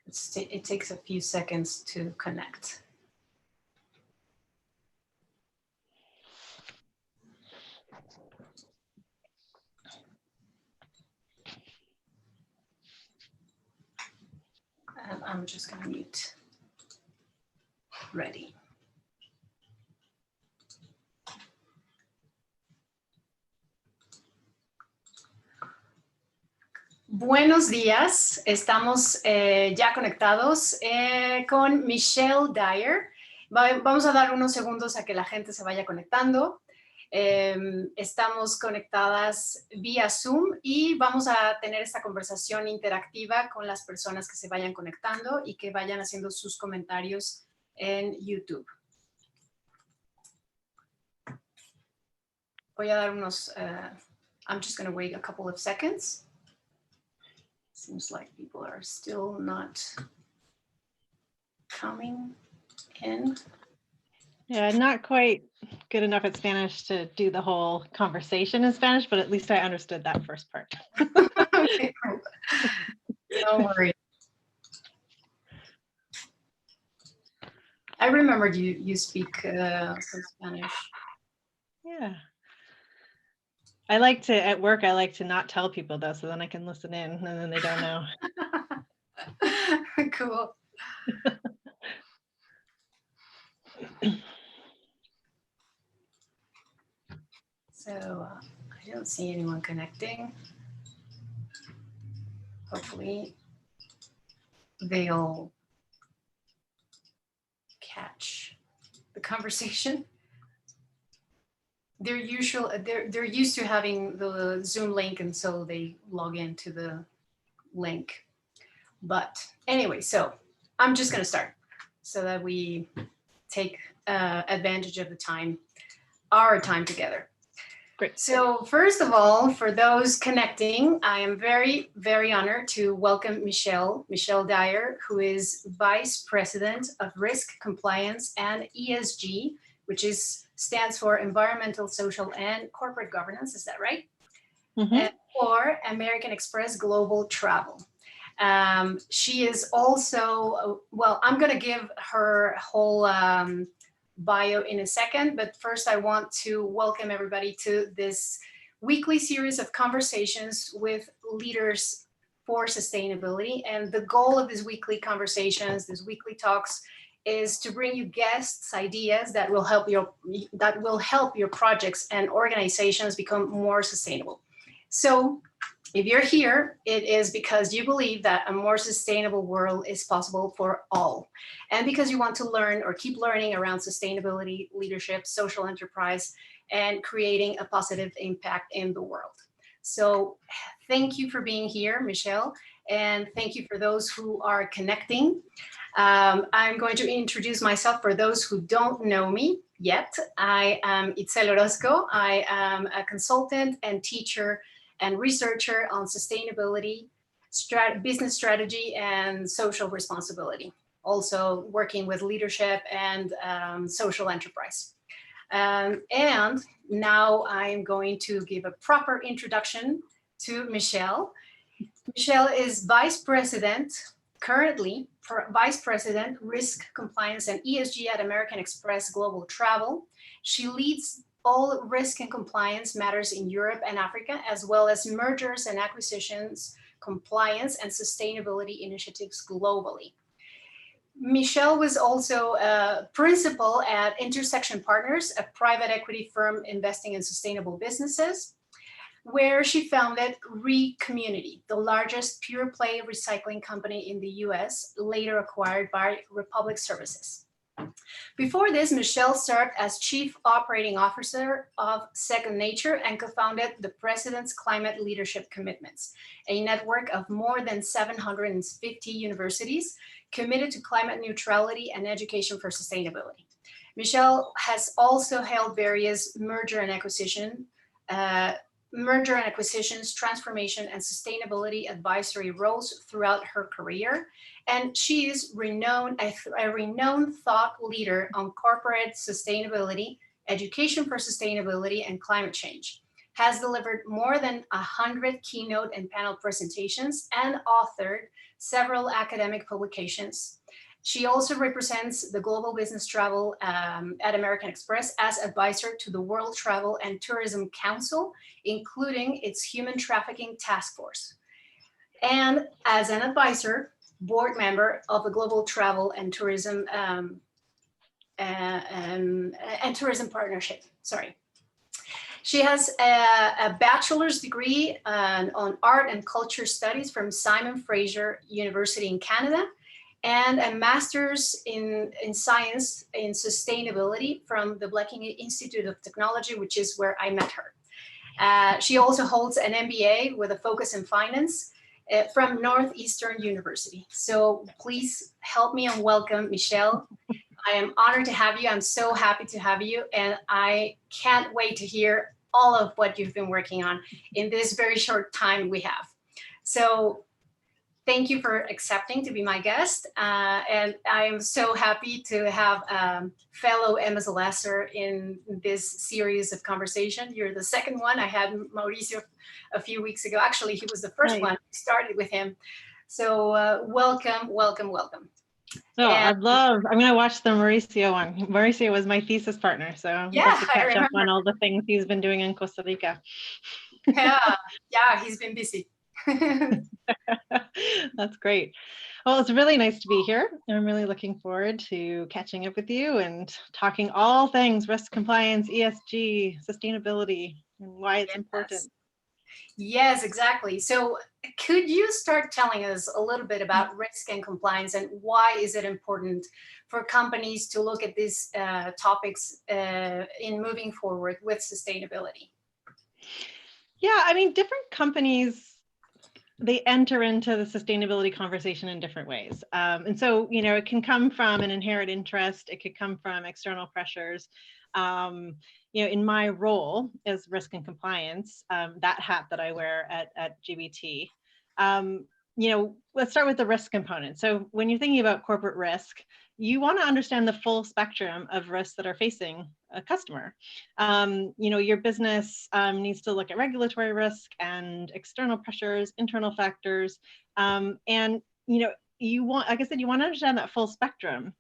It takes a few seconds to connect. I'm just going to mute. Ready. Buenos días, estamos ya conectados con Michelle Dyer. Vamos a dar unos segundos a que la gente se vaya conectando. Estamos conectadas vía Zoom y vamos a tener esta conversación interactiva con las personas que se vayan conectando y que vayan haciendo sus comentarios en YouTube. Voy a dar unos, I'm just going to wait a couple of seconds. Seems like people are still not coming in. Yeah, not quite good enough at Spanish to do the whole conversation in Spanish, but at least I understood that first part. Okay, cool. No worries. I remembered you speak some Spanish. Yeah. I like to, at work, I like to not tell people though, so then I can listen in and then they don't know. Cool. So I don't see anyone connecting. Hopefully they'll catch the conversation. They're used to having the Zoom link, and so they log into the link. But anyway, so I'm just going to start so that we take advantage of the time, our time together. Great. So first of all, for those connecting, I am very, very honored to welcome Michelle Dyer, who is Vice President of Risk, Compliance, and ESG, which stands for Environmental, Social, and Corporate Governance. Is that right? Mm-hmm. And for American Express Global Travel. She is also, well, I'm going to give her whole bio in a second, but first I want to welcome everybody to this weekly series of conversations with leaders for sustainability. And the goal of these weekly conversations, these weekly talks, is to bring you guests, ideas that will help your projects and organizations become more sustainable. So if you're here, it is because you believe that a more sustainable world is possible for all, and because you want to learn or keep learning around sustainability, leadership, social enterprise, and creating a positive impact in the world. So thank you for being here, Michelle, and thank you for those who are connecting. I'm going to introduce myself for those who don't know me yet. I am Itzel Orozco. I am a consultant and teacher and researcher on sustainability, business strategy, and social responsibility. Also working with leadership and social enterprise. And now I'm going to give a proper introduction to Michelle. Michelle is currently Vice President, Risk, Compliance, and ESG at American Express Global Travel. She leads all risk and compliance matters in Europe and Africa, as well as mergers and acquisitions, compliance, and sustainability initiatives globally. Michelle was also a principal at Intersection Partners, a private equity firm investing in sustainable businesses, where she founded ReCommunity, the largest pure play recycling company in the US, later acquired by Republic Services. Before this, Michelle served as Chief Operating Officer of Second Nature and co-founded the President's Climate Leadership Commitments, a network of more than 750 universities committed to climate neutrality and education for sustainability. Michelle has also held various merger and acquisitions, transformation, and sustainability advisory roles throughout her career. And she is a renowned thought leader on corporate sustainability, education for sustainability, and climate change, has delivered more than 100 keynote and panel presentations and authored several academic publications. She also represents the global business travel at American Express as advisor to the World Travel and Tourism Council, including its Human Trafficking Task Force. And as an advisor, board member of the Global Travel and Tourism Tourism Partnership. Sorry. She has a bachelor's degree on art and culture studies from Simon Fraser University in Canada, and a master's in science in sustainability from the Blacking Institute of Technology, which is where I met her. She also holds an MBA with a focus in finance from Northeastern University. So please help me and welcome Michelle. I am honored to have you. I'm so happy to have you. And I can't wait to hear all of what you've been working on in this very short time we have. So thank you for accepting to be my guest. And I am so happy to have fellow MSLSer in this series of conversation. You're the second one. I had Mauricio a few weeks ago. Actually, he was the first one. We started with him. So welcome, welcome, welcome. Oh, I'm going to watch the Mauricio one. Mauricio was my thesis partner, so I'm going to catch up on all the things he's been doing in Costa Rica. Yeah, he's been busy. That's great. Well, it's really nice to be here. I'm really looking forward to catching up with you and talking all things risk compliance, ESG, sustainability, and why it's important. Yes, exactly. So could you start telling us a little bit about risk and compliance and why is it important for companies to look at these topics in moving forward with sustainability? Yeah, I mean, different companies, they enter into the sustainability conversation in different ways. And so, you know, it can come from an inherent interest. It could come from external pressures. You know, in my role as risk and compliance, that hat that I wear at GBT, you know, let's start with the risk component. So when you're thinking about corporate risk, you want to understand the full spectrum of risks that are facing a customer. You know, your business needs to look at regulatory risk and external pressures, internal factors, and you know, you want, like I said, you want to understand that full spectrum.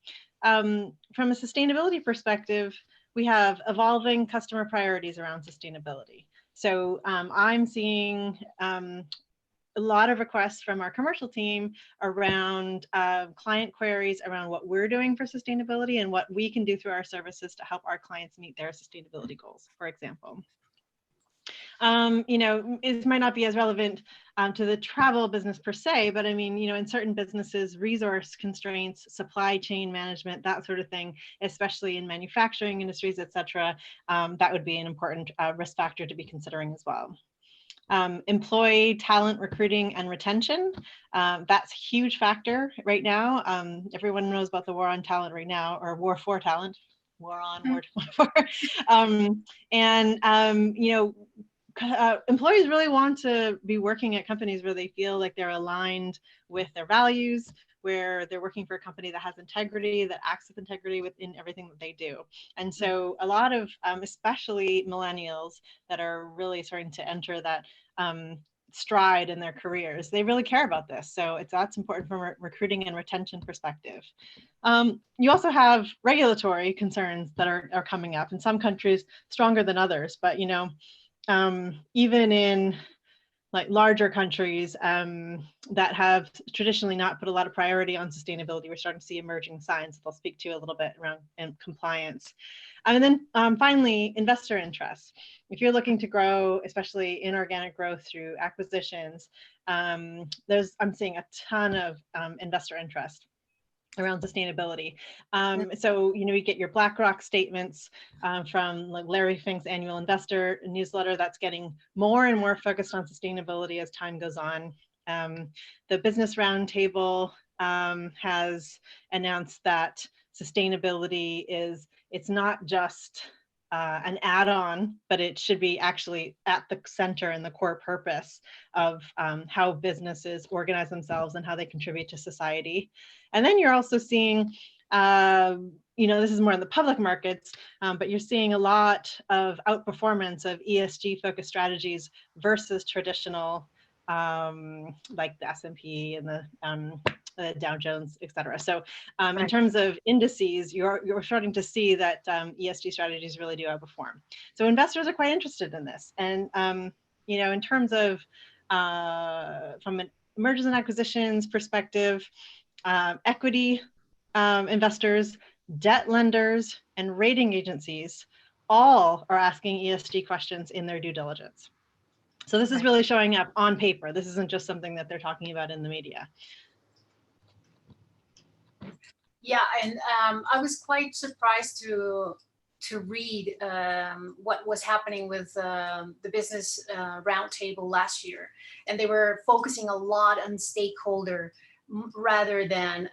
From a sustainability perspective, we have evolving customer priorities around sustainability. So I'm seeing a lot of requests from our commercial team around client queries around what we're doing for sustainability and what we can do through our services to help our clients meet their sustainability goals, for example. You know, it might not be as relevant to the travel business per se, but I mean, you know, in certain businesses, resource constraints, supply chain management, that sort of thing, especially in manufacturing industries, et cetera, that would be an important risk factor to be considering as well. Employee talent recruiting and retention, that's a huge factor right now. Everyone knows about the war on talent right now, or war for talent, war on, war for. You know, employees really want to be working at companies where they feel like they're aligned with their values, where they're working for a company that has integrity, that acts with integrity within everything that they do. And so a lot of, especially millennials that are really starting to enter that stride in their careers, they really care about this. So that's important from a recruiting and retention perspective. You also have regulatory concerns that are coming up in some countries stronger than others, but you know, even in like larger countries that have traditionally not put a lot of priority on sustainability, we're starting to see emerging signs that I'll speak to a little bit around compliance. And then finally, investor interest. If you're looking to grow, especially inorganic growth through acquisitions, I'm seeing a ton of investor interest around sustainability. So, you know, you get your BlackRock statements from like Larry Fink's annual investor newsletter that's getting more and more focused on sustainability as time goes on. The Business Roundtable has announced that sustainability it's not just an add-on, but it should be actually at the center and the core purpose of how businesses organize themselves and how they contribute to society. And then you're also seeing This is more in the public markets, but you're seeing a lot of outperformance of ESG focused strategies versus traditional, like the S&P and the Dow Jones, et cetera. So in terms of indices, you're starting to see that ESG strategies really do outperform. So investors are quite interested in this. And, in terms of from an mergers and acquisitions perspective, equity investors, debt lenders, and rating agencies all are asking ESG questions in their due diligence. So this is really showing up on paper. This isn't just something that they're talking about in the media. Yeah, and I was quite surprised to read what was happening with the business roundtable last year, and they were focusing a lot on stakeholder rather than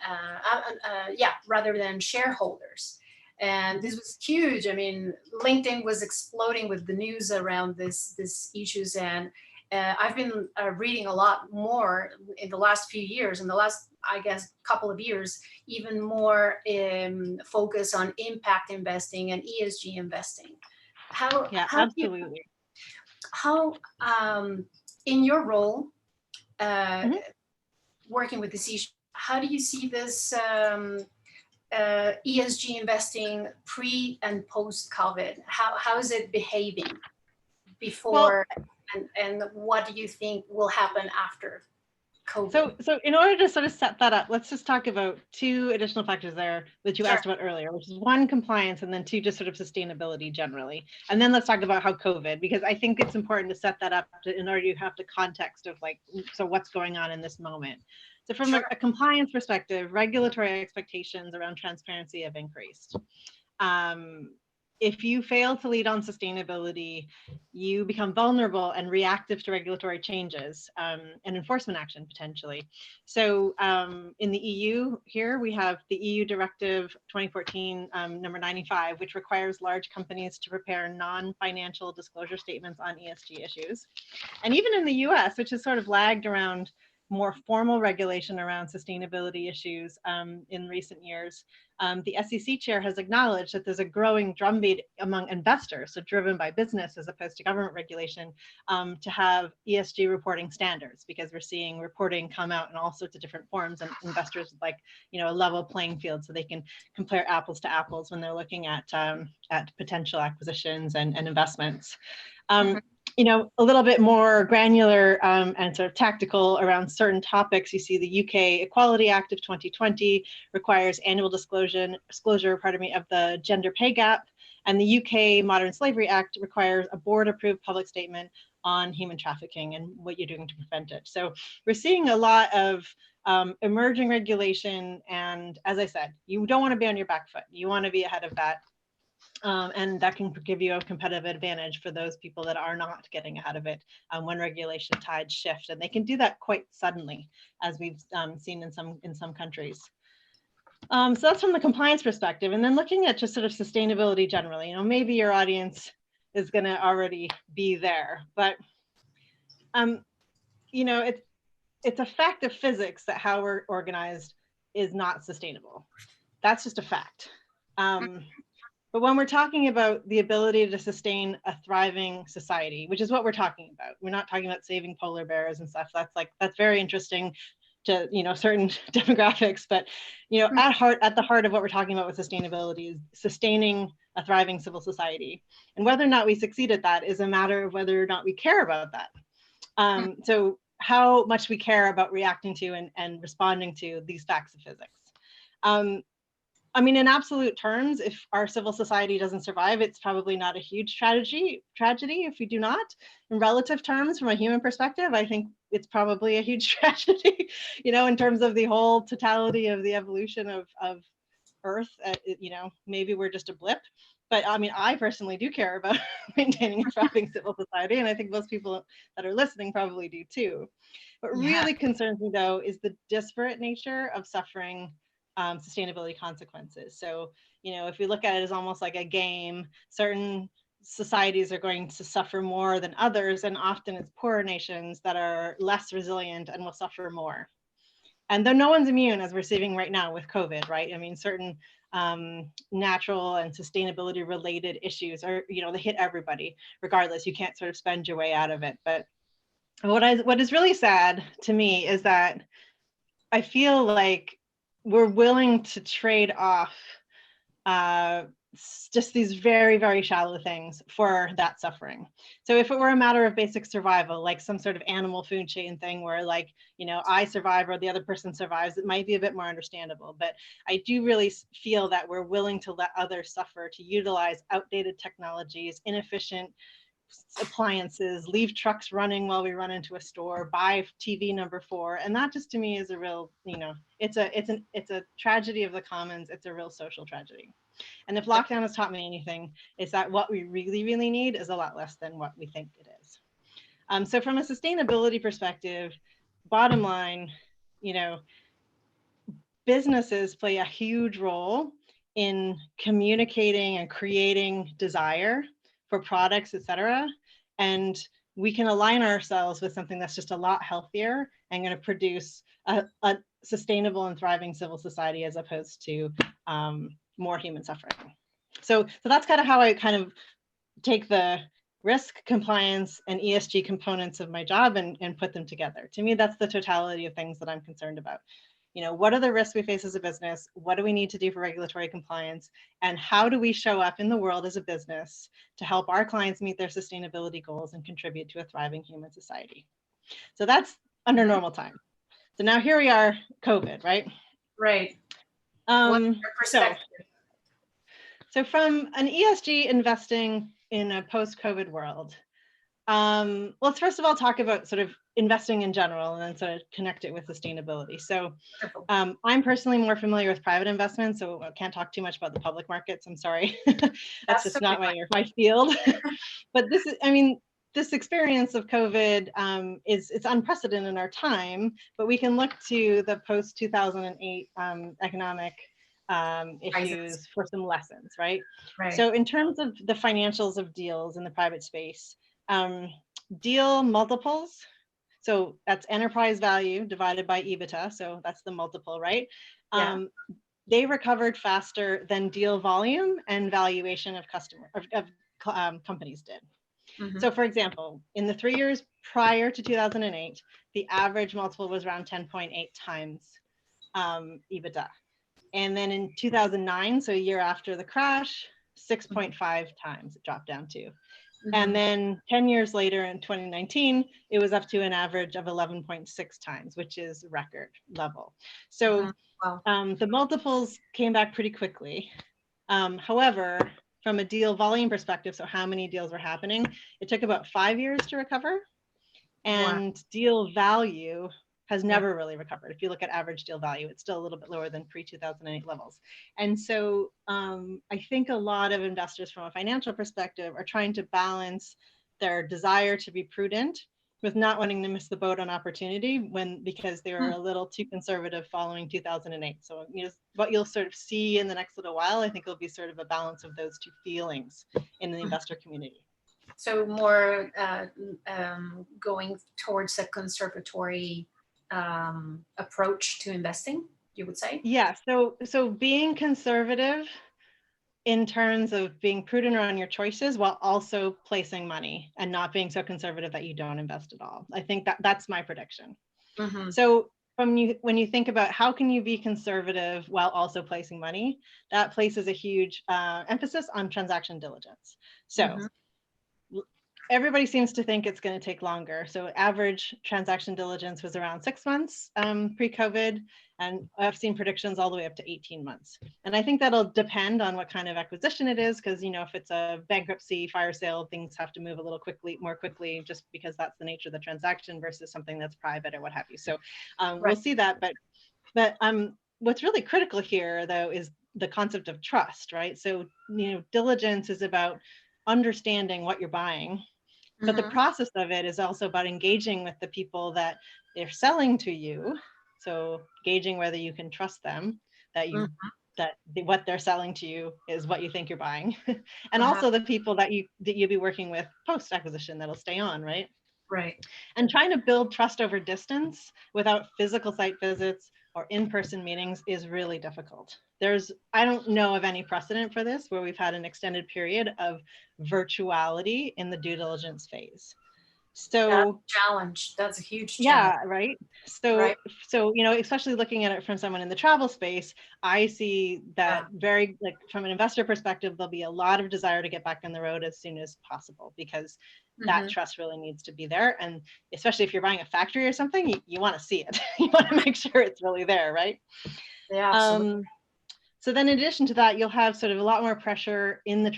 shareholders. And this was huge. I mean, LinkedIn was exploding with the news around this issues, and I've been reading a lot more in the last few years, in the last, I guess, couple of years, even more focus on impact investing and ESG investing. Absolutely. In your role, working with this issue, how do you see this ESG investing pre and post COVID? How is it behaving before, and what do you think will happen after COVID? So in order to sort of set that up, let's just talk about two additional factors there that you asked about earlier, which is one, compliance, and then two, just sort of sustainability generally. And then let's talk about how COVID, because I think it's important to set that up in order to have the context of like, so what's going on in this moment. So from a compliance perspective, regulatory expectations around transparency have increased. If you fail to lead on sustainability, you become vulnerable and reactive to regulatory changes and enforcement action potentially. So in the EU here, we have the EU Directive 2014 number 95, which requires large companies to prepare non-financial disclosure statements on ESG issues. And even in the US, which has sort of lagged around more formal regulation around sustainability issues in recent years, the SEC chair has acknowledged that there's a growing drumbeat among investors, so driven by business as opposed to government regulation, to have ESG reporting standards, because we're seeing reporting come out in all sorts of different forms, and investors would like, a level playing field so they can compare apples to apples when they're looking at potential acquisitions and investments. A little bit more granular and sort of tactical around certain topics. You see the UK Equality Act of 2020 requires annual disclosure, of the gender pay gap, and the UK Modern Slavery Act requires a board-approved public statement on human trafficking and what you're doing to prevent it. So we're seeing a lot of emerging regulation, and as I said, you don't want to be on your back foot. You want to be ahead of that. And that can give you a competitive advantage for those people that are not getting ahead of it when regulation tides shift, and they can do that quite suddenly, as we've seen in some countries. So that's from the compliance perspective, and then looking at just sort of sustainability generally. Maybe your audience is going to already be there, but it's a fact of physics that how we're organized is not sustainable. That's just a fact. But when we're talking about the ability to sustain a thriving society, which is what we're talking about, we're not talking about saving polar bears and stuff. That's very interesting to certain demographics, but at the heart of what we're talking about with sustainability is sustaining a thriving civil society, and whether or not we succeed at that is a matter of whether or not we care about that. So how much we care about reacting to and responding to these facts of physics. In absolute terms, if our civil society doesn't survive, it's probably not a huge tragedy if we do not. In relative terms, from a human perspective, I think it's probably a huge tragedy, in terms of the whole totality of the evolution of Earth. Maybe we're just a blip. But I personally do care about maintaining a thriving civil society, and I think most people that are listening probably do too. What really concerns me, though, is the disparate nature of suffering sustainability consequences. So, if we look at it as almost like a game, certain societies are going to suffer more than others, and often it's poorer nations that are less resilient and will suffer more. And though no one's immune, as we're seeing right now with COVID, right? I mean, certain natural and sustainability related issues are, they hit everybody regardless. You can't sort of spend your way out of it. But what is really sad to me is that I feel like we're willing to trade off just these very, very shallow things for that suffering. So if it were a matter of basic survival, like some sort of animal food chain thing where like, I survive or the other person survives, it might be a bit more understandable. But I do really feel that we're willing to let others suffer, to utilize outdated technologies, inefficient appliances, leave trucks running while we run into a store, buy TV number 4. And that just to me is a real, it's a tragedy of the commons. It's a real social tragedy. And if lockdown has taught me anything, it's that what we really, really need is a lot less than what we think it is. So from a sustainability perspective, bottom line, businesses play a huge role in communicating and creating desire for products, et cetera. And we can align ourselves with something that's just a lot healthier and going to produce a sustainable and thriving civil society as opposed to more human suffering. So that's kind of how I kind of take the risk, compliance, and ESG components of my job and put them together. To me, that's the totality of things that I'm concerned about. What are the risks we face as a business? What do we need to do for regulatory compliance? And how do we show up in the world as a business to help our clients meet their sustainability goals and contribute to a thriving human society? So that's under normal time. So now here we are, COVID, right? Right. What's your perspective? So from an ESG investing in a post-COVID world, let's first of all talk about sort of investing in general and then sort of connect it with sustainability. So I'm personally more familiar with private investments, so I can't talk too much about the public markets. I'm sorry. That's just not my field. But this experience of COVID it's unprecedented in our time, but we can look to the post-2008 economic issues for some lessons, right? So in terms of the financials of deals in the private space, deal multiples, so that's enterprise value divided by EBITDA, so that's the multiple, right? They recovered faster than deal volume and valuation of companies did. So for example, in the 3 years prior to 2008, the average multiple was around 10.8 times EBITDA. And then in 2009, so a year after the crash, 6.5 times it dropped down to. And then 10 years later in 2019, it was up to an average of 11.6 times, which is record level. So the multiples came back pretty quickly. However, from a deal volume perspective, so how many deals were happening, it took about 5 years to recover. And deal value has never really recovered. If you look at average deal value, it's still a little bit lower than pre-2008 levels. And so I think a lot of investors from a financial perspective are trying to balance their desire to be prudent with not wanting to miss the boat on opportunity because they were a little too conservative following 2008. So what you'll sort of see in the next little while, I think it'll be sort of a balance of those two feelings in the investor community. So more going towards a conservatory approach to investing, you would say? Yeah, so being conservative in terms of being prudent around your choices while also placing money and not being so conservative that you don't invest at all. I think that's my prediction. So when you think about how can you be conservative while also placing money, that places a huge emphasis on transaction diligence. So everybody seems to think it's going to take longer. So average transaction diligence was around 6 months pre-COVID, and I've seen predictions all the way up to 18 months. And I think that'll depend on what kind of acquisition it is, because if it's a bankruptcy, fire sale, things have to move a little more quickly, just because that's the nature of the transaction versus something that's private or what have you. So we'll see that. But what's really critical here, though, is the concept of trust, right? So diligence is about understanding what you're buying. But the process of it is also about engaging with the people that they're selling to you. So gauging whether you can trust them, that what they're selling to you is what you think you're buying. And also the people that you'll be working with post acquisition that'll stay on, right? Right. And trying to build trust over distance without physical site visits or in-person meetings is really difficult. I don't know of any precedent for this where we've had an extended period of virtuality in the due diligence phase. So challenge. That's a huge challenge. yeah, right. So, Right. especially looking at it from someone in the travel space, I see that very, like, from an investor perspective, there'll be a lot of desire to get back on the road as soon as possible because that trust really needs to be there. And especially if you're buying a factory or something, you want to see it. You want to make sure it's really there, right? Yeah, absolutely. So then in addition to that, you'll have sort of a lot more pressure in the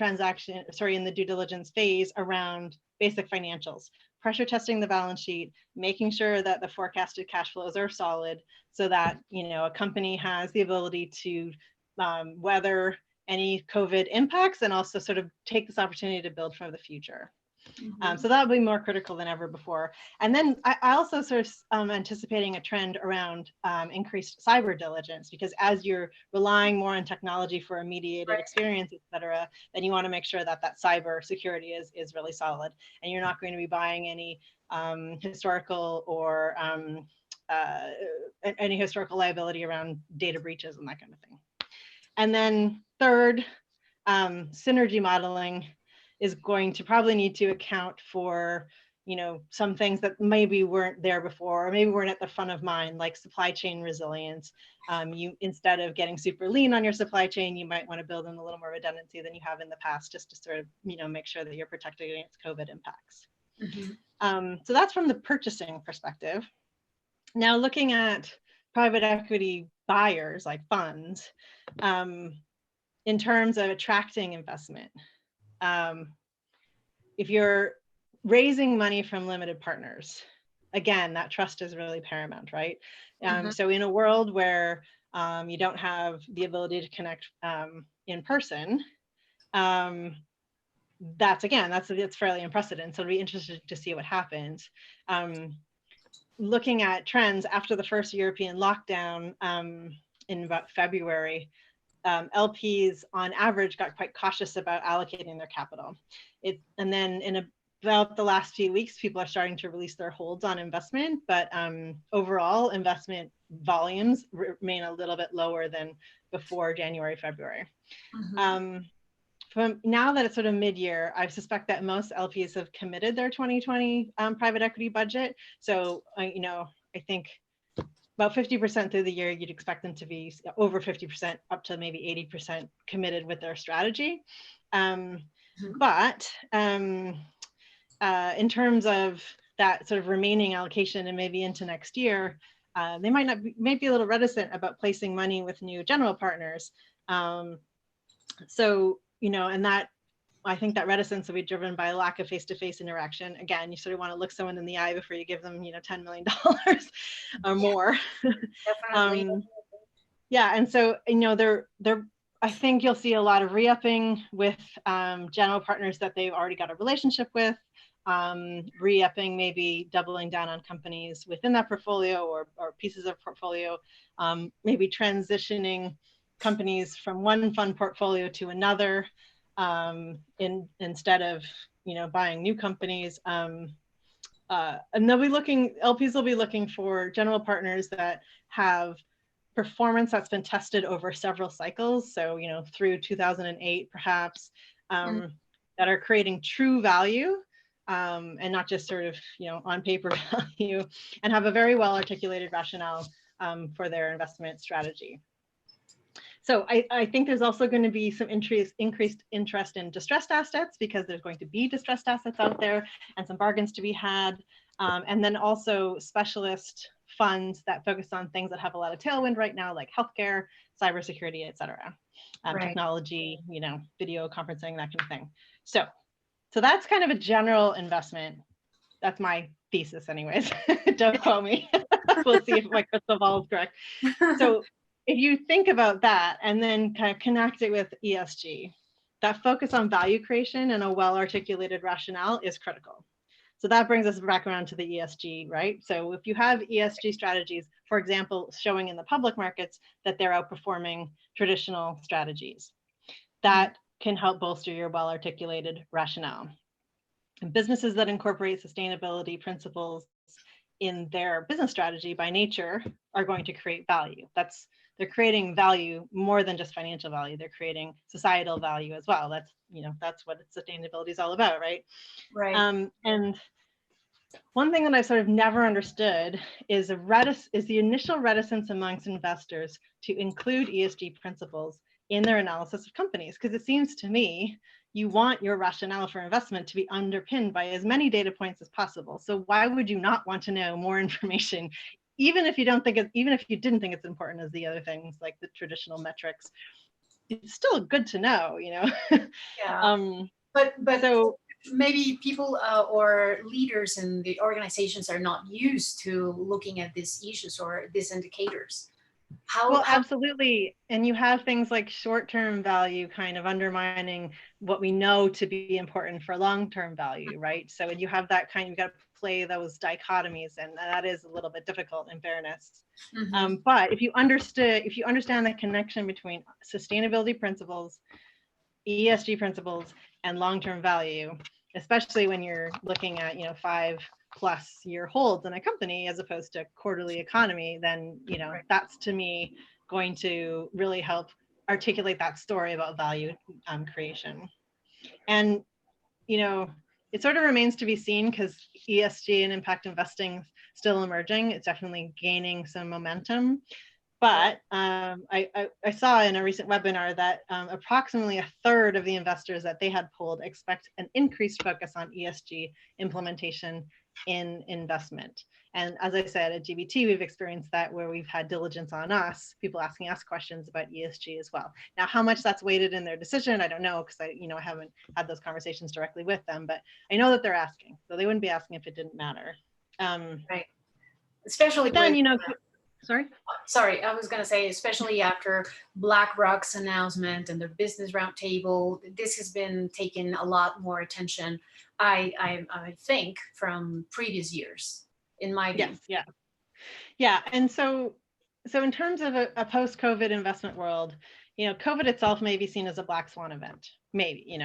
in the due diligence phase around basic financials, pressure testing the balance sheet, making sure that the forecasted cash flows are solid so that, a company has the ability to weather any COVID impacts and also sort of take this opportunity to build for the future. So that'll be more critical than ever before. And then I also sort of anticipating a trend around increased cyber diligence, because as you're relying more on technology for a mediated experience, et cetera, then you want to make sure that that cyber security is really solid. And you're not going to be buying any historical or any historical liability around data breaches and that kind of thing. And then third, synergy modeling is going to probably need to account for, some things that maybe weren't there before, or maybe weren't at the front of mind, like supply chain resilience. You, instead of getting super lean on your supply chain, you might want to build in a little more redundancy than you have in the past, just to sort of, make sure that you're protected against COVID impacts. So that's from the purchasing perspective. Now, looking at private equity buyers like funds, in terms of attracting investment. If you're raising money from limited partners, again, that trust is really paramount, right? So in a world where you don't have the ability to connect in person, it's fairly unprecedented. So it'll be interesting to see what happens. Looking at trends after the first European lockdown in about February, LPs on average got quite cautious about allocating their capital. And then in about the last few weeks, people are starting to release their holds on investment, but overall investment volumes remain a little bit lower than before January, February. From now that it's sort of mid-year, I suspect that most LPs have committed their 2020 private equity budget. So, I think about 50% through the year, you'd expect them to be over 50%, up to maybe 80% committed with their strategy. But in terms of that sort of remaining allocation and maybe into next year, they might be a little reticent about placing money with new general partners. So, and that, I think that reticence will be driven by a lack of face-to-face interaction. Again, you sort of want to look someone in the eye before you give them, $10 million or more. Definitely. Yeah, and so, I think you'll see a lot of re-upping with general partners that they've already got a relationship with, re-upping, maybe doubling down on companies within that portfolio or pieces of portfolio, maybe transitioning companies from one fund portfolio to another, instead of buying new companies, and LPs will be looking for general partners that have performance that's been tested over several cycles, so through 2008 perhaps, that are creating true value, and not just sort of on paper value, and have a very well articulated rationale for their investment strategy. So I think there's also going to be some increased interest in distressed assets, because there's going to be distressed assets out there and some bargains to be had. And then also specialist funds that focus on things that have a lot of tailwind right now, like healthcare, cybersecurity, et cetera, technology, video conferencing, that kind of thing. So that's kind of a general investment. That's my thesis anyways. Don't quote me. We'll see if my crystal ball is correct. So if you think about that and then kind of connect it with ESG, that focus on value creation and a well-articulated rationale is critical. So that brings us back around to the ESG, right? So if you have ESG strategies, for example, showing in the public markets that they're outperforming traditional strategies, that can help bolster your well-articulated rationale. And businesses that incorporate sustainability principles in their business strategy by nature are going to create value. They're creating value more than just financial value. They're creating societal value as well. That's what sustainability is all about, right? Right. And one thing that I sort of never understood is the initial reticence amongst investors to include ESG principles in their analysis of companies, because it seems to me you want your rationale for investment to be underpinned by as many data points as possible. So why would you not want to know more information, even if you didn't think it's important as the other things like the traditional metrics? It's still good to know, Yeah. But so maybe people or leaders in the organizations are not used to looking at these issues or these indicators. Well, absolutely. And you have things like short-term value kind of undermining what we know to be important for long-term value, right? So you have that you've got to play those dichotomies, and that is a little bit difficult in fairness. Mm-hmm. But if you understand the connection between sustainability principles, ESG principles, and long-term value, especially when you're looking at 5+ year holds in a company as opposed to quarterly economy, then Right. that's to me going to really help articulate that story about value creation. And it sort of remains to be seen, because ESG and impact investing still emerging. It's definitely gaining some momentum. But I saw in a recent webinar that approximately 1/3 of the investors that they had polled expect an increased focus on ESG implementation in investment. And as I said, at GBT, we've experienced that where we've had diligence on us, people asking us questions about ESG as well. Now, how much that's weighted in their decision, I don't know, because I haven't had those conversations directly with them, but I know that they're asking. So they wouldn't be asking if it didn't matter. Right. Especially but then, with, sorry, I was going to say, especially after BlackRock's announcement and the business roundtable, this has been taking a lot more attention, I think, from previous years, in my view. Yes, yeah. And so in terms of a post-COVID investment world, COVID itself may be seen as a black swan event, maybe,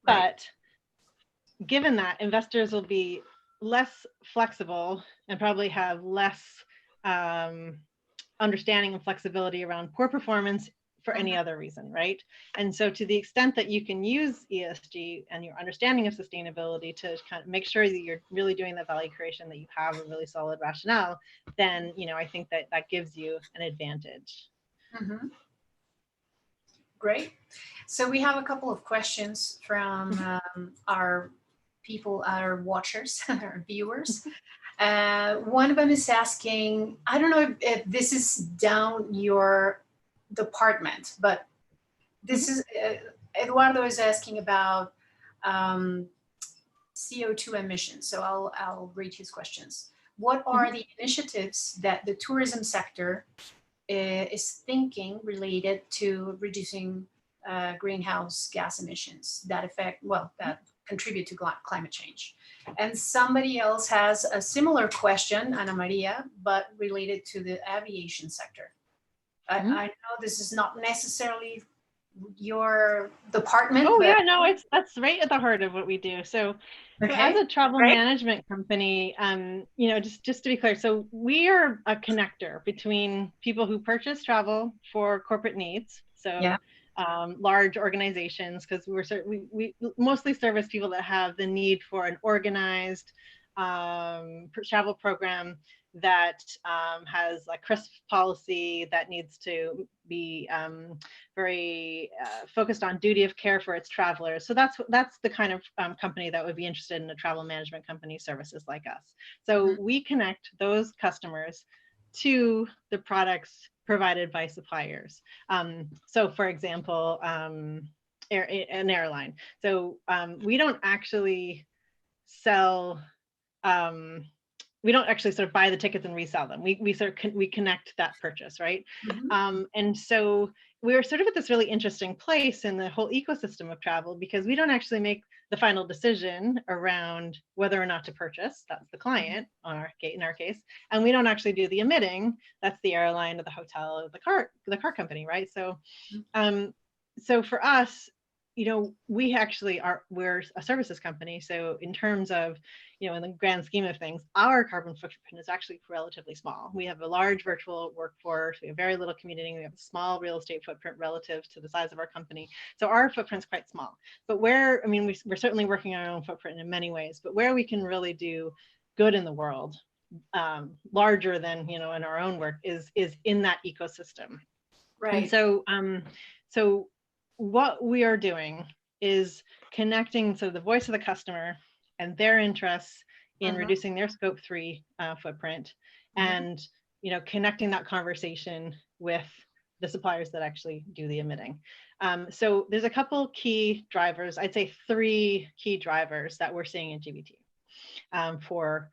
but given that, investors will be less flexible and probably have less understanding and flexibility around poor performance for any other reason, right? And so to the extent that you can use ESG and your understanding of sustainability to kind of make sure that you're really doing that value creation, that you have a really solid rationale, then I think that gives you an advantage. Mm-hmm. Great. So we have a couple of questions from our people, our watchers, our viewers. One of them is asking, I don't know if this is down your department, but this is, Eduardo is asking about CO2 emissions. So I'll read his questions. What are the initiatives that the tourism sector is thinking related to reducing greenhouse gas emissions that contribute to climate change? And somebody else has a similar question, Ana Maria, but related to the aviation sector. I know this is not necessarily your department. Oh, yeah, no, that's right at the heart of what we do. So as a travel management company, just to be clear, so we are a connector between people who purchase travel for corporate needs. So large organizations, because we mostly service people that have the need for an organized travel program that has a crisp policy, that needs to be very focused on duty of care for its travelers. So that's the kind of company that would be interested in a travel management company services like us. So we connect those customers to the products provided by suppliers. So for example, an airline. So we don't actually sell, we don't actually sort of buy the tickets and resell them. We connect that purchase, right? And so we're sort of at this really interesting place in the whole ecosystem of travel, because we don't actually make the final decision around whether or not to purchase. That's the client in our case, and we don't actually do the emitting. That's the airline or the hotel or the car company, right? So, so for us, we actually we're a services company. So in terms of, in the grand scheme of things, our carbon footprint is actually relatively small. We have a large virtual workforce. We have very little commuting. We have a small real estate footprint relative to the size of our company. So our footprint's quite small. But we're certainly working on our own footprint in many ways, but where we can really do good in the world, larger than, in our own work, is in that ecosystem. Right. And so what we are doing is connecting the voice of the customer and their interests in reducing their scope 3 footprint, and connecting that conversation with the suppliers that actually do the emitting. So there's a couple key drivers, I'd say 3 key drivers that we're seeing in GBT for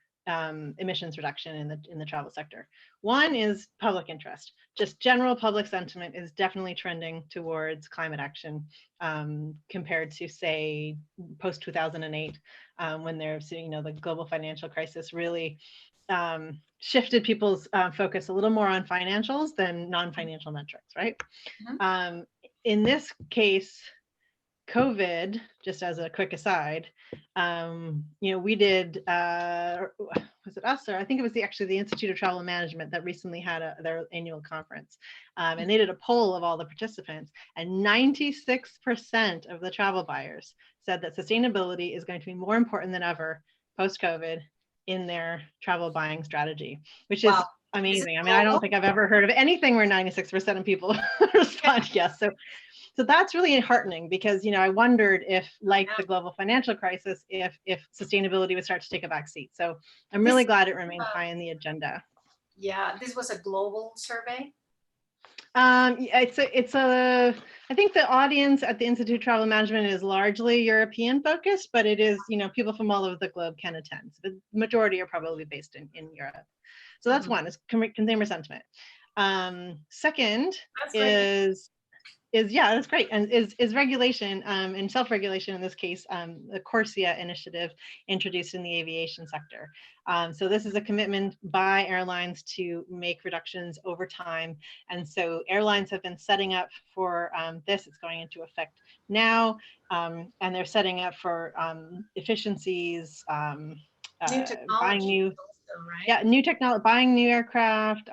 emissions reduction in the travel sector. One is public interest. Just general public sentiment is definitely trending towards climate action, compared to, say, post 2008, when there's, the global financial crisis really shifted people's focus a little more on financials than non-financial metrics, right? In this case, COVID, just as a quick aside, we did, was it us, or I think it was actually the Institute of Travel Management that recently had their annual conference, and they did a poll of all the participants, and 96% of the travel buyers said that sustainability is going to be more important than ever post-COVID in their travel buying strategy, which is amazing. I don't think I've ever heard of anything where 96% of people respond yes. So that's really heartening, because, I wondered if, like the global financial crisis, if sustainability would start to take a back seat. So I'm really glad it remains high in the agenda. Yeah, this was a global survey. I think the audience at the Institute of Travel Management is largely European focused, but it is, people from all over the globe can attend. So the majority are probably based in Europe. So that's one, is consumer sentiment. Second that's great, and is regulation and self-regulation, in this case, the CORSIA initiative introduced in the aviation sector. So this is a commitment by airlines to make reductions over time, and so airlines have been setting up for this. It's going into effect now, and they're setting up for efficiencies, new technology. buying new. Right? Yeah, new technology, buying new aircraft,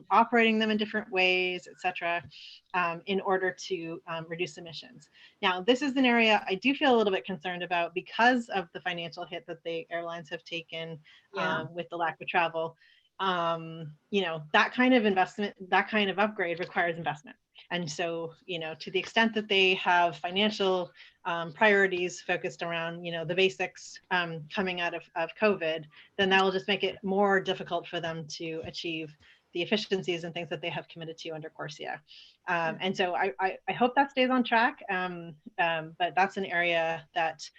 operating them in different ways, et cetera, in order to reduce emissions. Now, this is an area I do feel a little bit concerned about because of the financial hit that the airlines have taken with the lack of travel. That kind of investment, that kind of upgrade requires investment. And so, to the extent that they have financial priorities focused around, the basics coming out of COVID, then that will just make it more difficult for them to achieve the efficiencies and things that they have committed to under CORSIA. And so I hope that stays on track. But that's an area that,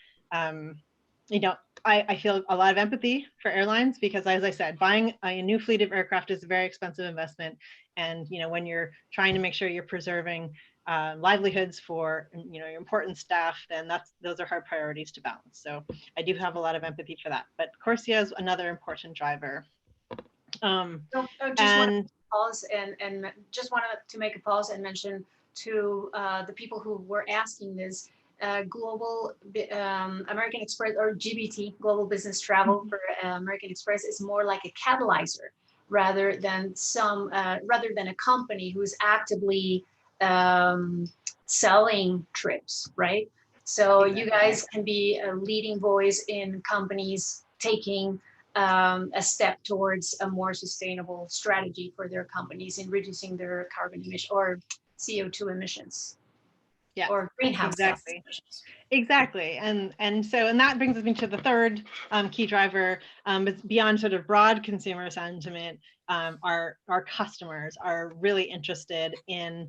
I feel a lot of empathy for airlines, because, as I said, buying a new fleet of aircraft is a very expensive investment. And, when you're trying to make sure you're preserving livelihoods for, your important staff, then those are hard priorities to balance. So I do have a lot of empathy for that. But CORSIA is another important driver. Want to pause and just wanted to make a pause and mention to the people who were asking this, global American Express, or GBT, Global Business Travel for American Express, is more like a catalyzer rather than a company who's actively selling trips, right? So you guys can be a leading voice in companies taking a step towards a more sustainable strategy for their companies in reducing their carbon emission or CO2 emissions. Yeah, or greenhouse gas emissions. Exactly. And that brings me to the third key driver. But beyond sort of broad consumer sentiment, our customers are really interested in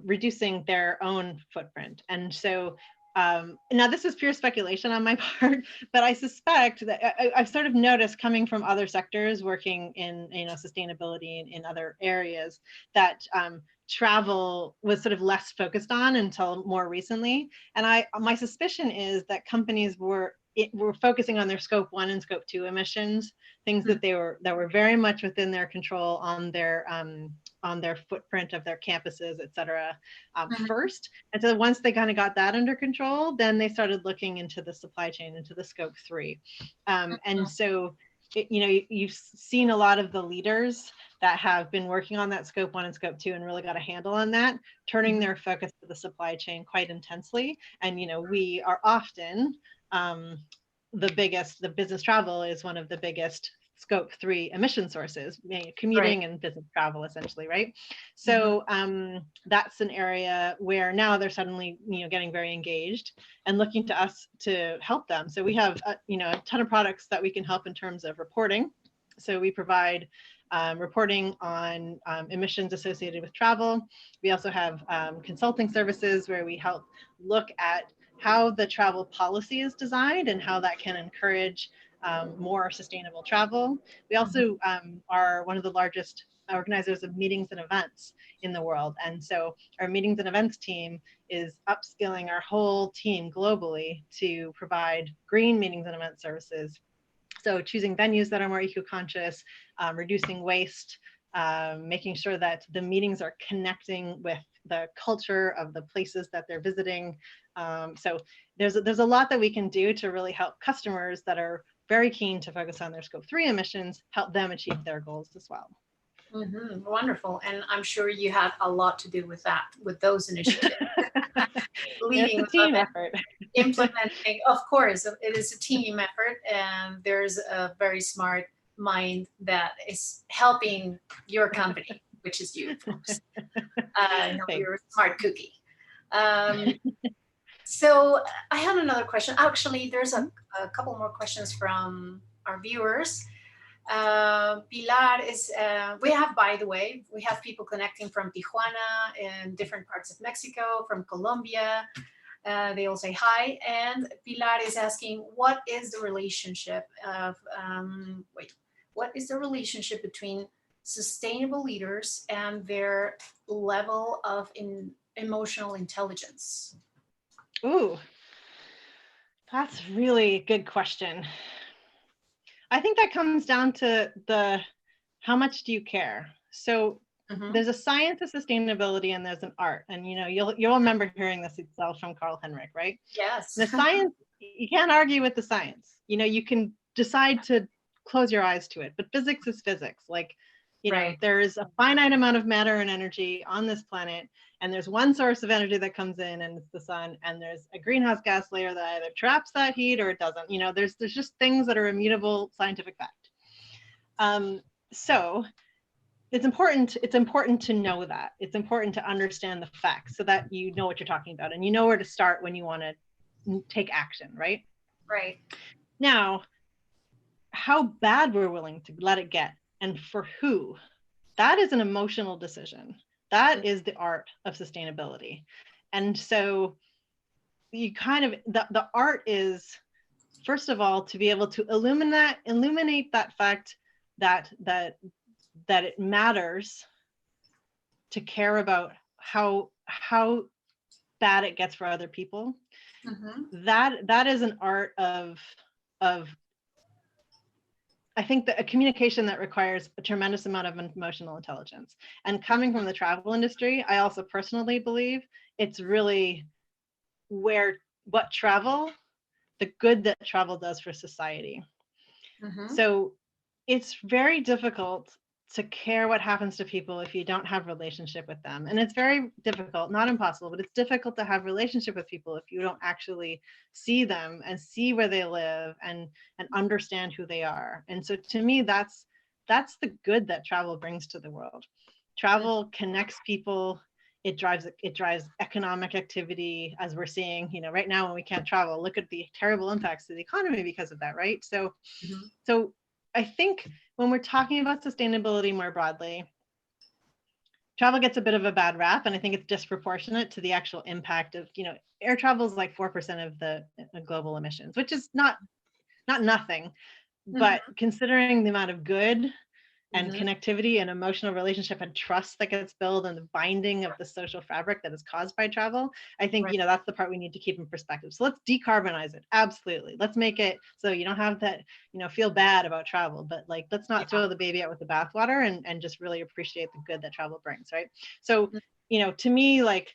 reducing their own footprint. And so now this is pure speculation on my part, but I suspect that I've sort of noticed, coming from other sectors working in sustainability in other areas, that travel was sort of less focused on until more recently. And my suspicion is that companies were focusing on their scope 1 and scope 2 emissions, things that were very much within their control on their on their footprint of their campuses, et cetera, Mhm. first. And so once they kind of got that under control, then they started looking into the supply chain, into the scope 3. And so, you've seen a lot of the leaders that have been working on that scope 1 and scope 2 and really got a handle on that, turning their focus to the supply chain quite intensely. And, we are often the business travel is one of the biggest scope 3 emission sources, commuting and business travel essentially, right? So that's an area where now they're suddenly, getting very engaged and looking to us to help them. So we have, a ton of products that we can help in terms of reporting. So we provide reporting on emissions associated with travel. We also have consulting services where we help look at how the travel policy is designed and how that can encourage more sustainable travel. We also are one of the largest organizers of meetings and events in the world. And so our meetings and events team is upskilling our whole team globally to provide green meetings and event services. So choosing venues that are more eco-conscious, reducing waste, making sure that the meetings are connecting with the culture of the places that they're visiting. So there's a lot that we can do to really help customers that are very keen to focus on their scope 3 emissions, help them achieve their goals as well. Wonderful. And I'm sure you had a lot to do with that, with those initiatives. Leading it's a team effort. Implementing, of course, it is a team effort, and there's a very smart mind that is helping your company, which is you, folks. You're a smart cookie. So I had another question. Actually, there's a couple more questions from our viewers. Pilar is, we have, by the way, we have people connecting from Tijuana and different parts of Mexico, from Colombia. They all say hi. And Pilar is asking, what is the relationship of, what is the relationship between sustainable leaders and their level of emotional intelligence? Ooh, that's really a good question. I think that comes down to how much do you care? So there's a science of sustainability and there's an art. And you'll remember hearing this Itzel from Carl Henrik, right? Yes. The science, you can't argue with the science. You can decide to close your eyes to it, but physics is physics. Like, there's a finite amount of matter and energy on this planet, and there's one source of energy that comes in, and it's the sun, and there's a greenhouse gas layer that either traps that heat or it doesn't. There's just things that are immutable scientific fact. So it's important to know that. It's important to understand the facts so that you know what you're talking about and you know where to start when you want to take action, right? Right. Now, how bad we're willing to let it get and for who, that is an emotional decision. That is the art of sustainability. And so you the art is, first of all, to be able to illuminate that fact that it matters to care about how bad it gets for other people. That is an art of I think that a communication that requires a tremendous amount of emotional intelligence. And coming from the travel industry, I also personally believe it's really the good that travel does for society. So it's very difficult to care what happens to people if you don't have relationship with them. And it's very difficult, not impossible, but it's difficult to have relationship with people if you don't actually see them and see where they live and understand who they are. And so to me, that's the good that travel brings to the world. Travel connects people. It drives economic activity, as we're seeing, right now when we can't travel. Look at the terrible impacts to the economy because of that, right? So I think when we're talking about sustainability more broadly, travel gets a bit of a bad rap, and I think it's disproportionate to the actual impact of, air travel is like 4% of the global emissions, which is not nothing, but considering the amount of good and connectivity and emotional relationship and trust that gets built and the binding of the social fabric that is caused by travel. I think, Right. that's the part we need to keep in perspective. So let's decarbonize it. Absolutely. Let's make it so you don't have that, feel bad about travel, but like, let's not throw the baby out with the bathwater and just really appreciate the good that travel brings. Right. So, to me, like,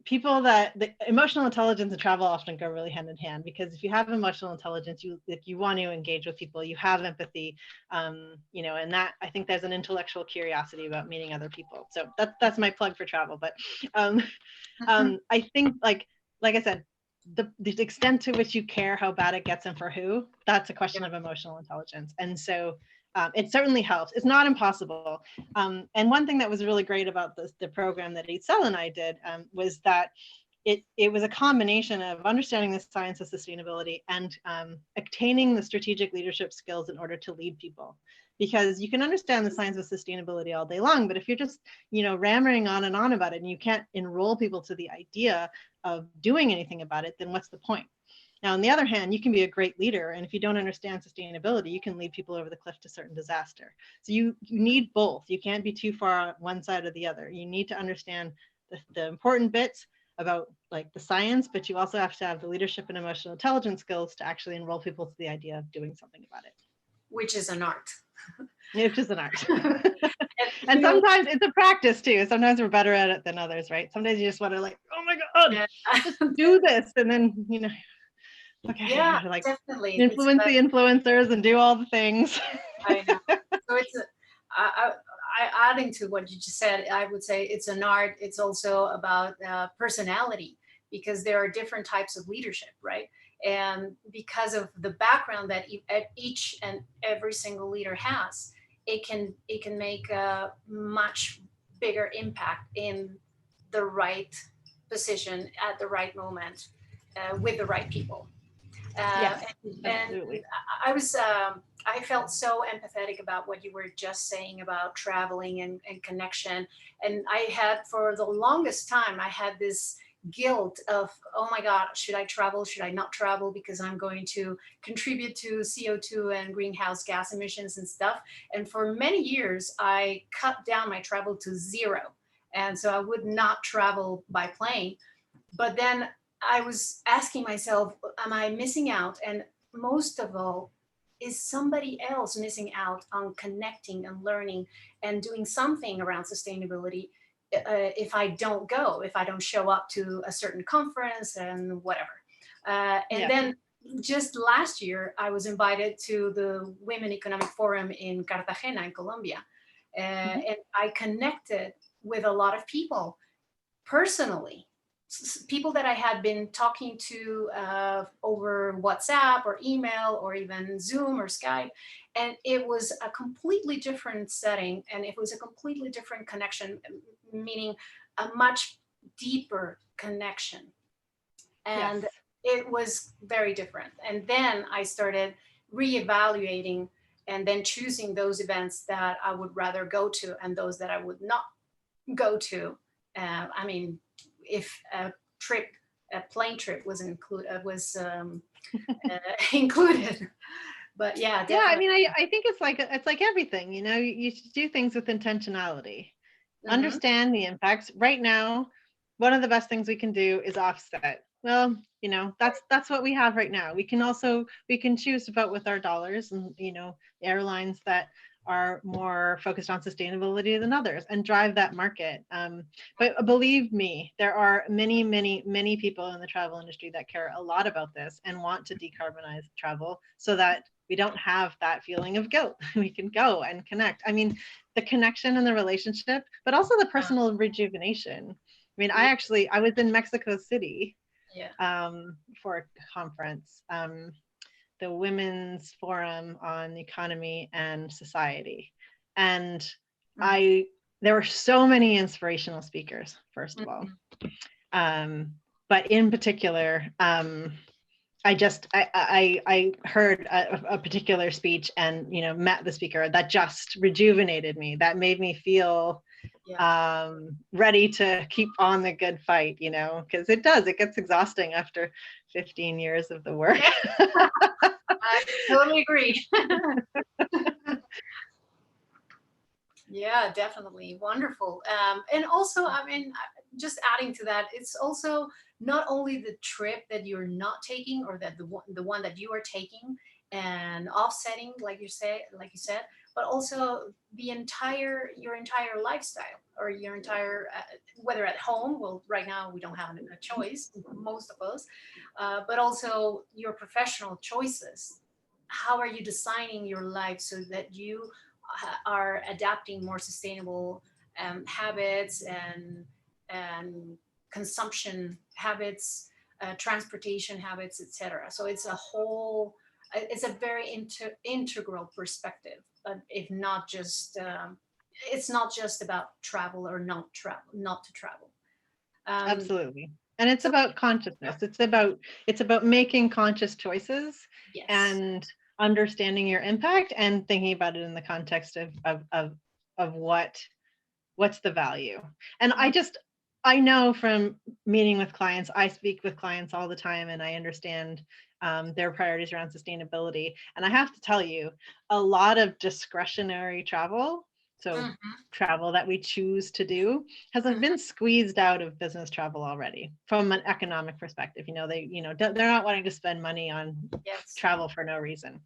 people that the emotional intelligence and travel often go really hand in hand, because if you have emotional intelligence, you want to engage with people, you have empathy, and that, I think there's an intellectual curiosity about meeting other people. So that's my plug for travel. But I think like I said, the extent to which you care how bad it gets and for who, that's a question of emotional intelligence. And so it certainly helps. It's not impossible. And one thing that was really great about the program that Itzel and I did was that it was a combination of understanding the science of sustainability and obtaining the strategic leadership skills in order to lead people. Because you can understand the science of sustainability all day long, but if you're just, rammering on and on about it and you can't enroll people to the idea of doing anything about it, then what's the point? Now, on the other hand, you can be a great leader, and if you don't understand sustainability, you can lead people over the cliff to certain disaster. So you need both. You can't be too far on one side or the other. You need to understand the important bits about like the science, but you also have to have the leadership and emotional intelligence skills to actually enroll people to the idea of doing something about it. Which is an art. Which is an art. And sometimes it's a practice too. Sometimes we're better at it than others, right? Sometimes you just want to like, oh my God, just do this. And then, okay, yeah, like definitely influence the influencers and do all the things. I know. So it's adding to what you just said, I would say it's an art. It's also about personality, because there are different types of leadership, right? And because of the background that each and every single leader has, it can make a much bigger impact in the right position at the right moment with the right people. Yes, And absolutely. I felt so empathetic about what you were just saying about traveling and connection. And I had, for the longest time, I had this guilt of, oh my God, should I travel? Should I not travel? Because I'm going to contribute to CO2 and greenhouse gas emissions and stuff. And for many years, I cut down my travel to zero. And so I would not travel by plane. But then I was asking myself, am I missing out? And most of all, is somebody else missing out on connecting and learning and doing something around sustainability if I don't go, if I don't show up to a certain conference and whatever? And then just last year, I was invited to the Women Economic Forum in Cartagena in Colombia. And I connected with a lot of people personally, people that I had been talking to over WhatsApp or email or even Zoom or Skype. And it was a completely different setting, and it was a completely different connection, meaning a much deeper connection. And it was very different. And then I started reevaluating and then choosing those events that I would rather go to and those that I would not go to. I mean, if a plane trip was included, included. But yeah, definitely. Yeah, I mean, I think it's like everything, you should do things with intentionality. Understand the impacts. Right now, one of the best things we can do is offset. Well, that's what we have right now. We can choose to vote with our dollars, and airlines that are more focused on sustainability than others and drive that market. But believe me, there are many, many, many people in the travel industry that care a lot about this and want to decarbonize travel so that we don't have that feeling of guilt. We can go and connect. I mean, the connection and the relationship, but also the personal rejuvenation. I mean, I was in Mexico City for a conference, the Women's Forum on Economy and Society. And there were so many inspirational speakers, first of all. But in particular, I heard a particular speech and, met the speaker that just rejuvenated me, that made me feel ready to keep on the good fight, because it gets exhausting after 15 years of the work. I totally agree. Yeah, definitely. Wonderful. And also, I mean, just adding to that, it's also not only the trip that you're not taking, or that the one that you are taking and offsetting, like you said, but also your entire lifestyle, or your entire, whether at home. Well, right now we don't have a choice, most of us, but also your professional choices. How are you designing your life so that you are adapting more sustainable habits and consumption habits, transportation habits, etc. So it's a whole, it's a very integral perspective, if not just it's not just about travel or not to travel. Um, Absolutely. And it's so about consciousness. It's about making conscious choices yes. and understanding your impact and thinking about it in the context of what's the value. And Mhm. I know from meeting with clients, I speak with clients all the time, and I understand their priorities around sustainability. And I have to tell you, a lot of discretionary travel, so Mhm. travel that we choose to do, has been Mhm. squeezed out of business travel already from an economic perspective. They're not wanting to spend money on Yes, travel for no reason.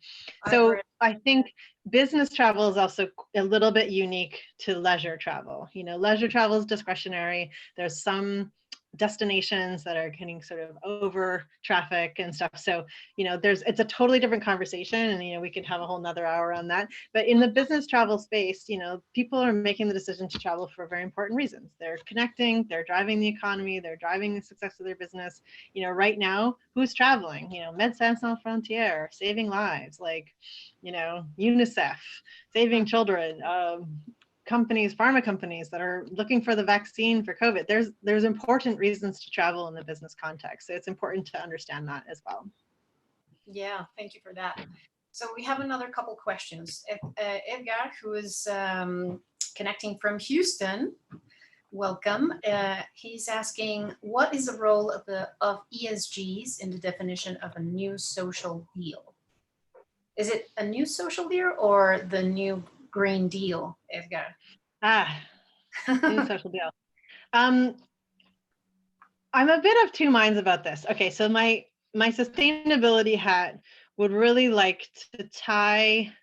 I agree. So I think business travel is also a little bit unique to leisure travel. Leisure travel is discretionary. There's some destinations that are getting sort of over traffic and stuff. So, it's a totally different conversation, and, we could have a whole nother hour on that. But in the business travel space, people are making the decision to travel for very important reasons. They're connecting, they're driving the economy, they're driving the success of their business. Right now, who's traveling? Médecins Sans Frontières, saving lives, like, UNICEF, saving children, companies, pharma companies that are looking for the vaccine for COVID. There's important reasons to travel in the business context. So it's important to understand that as well. Yeah, thank you for that. So we have another couple questions. Edgar, who is connecting from Houston, welcome. He's asking, what is the role of ESGs in the definition of a new social deal? Is it a new social deal or the new Green Deal, Edgar? New social deal. I'm a bit of two minds about this. Okay, so my sustainability hat would really like to tie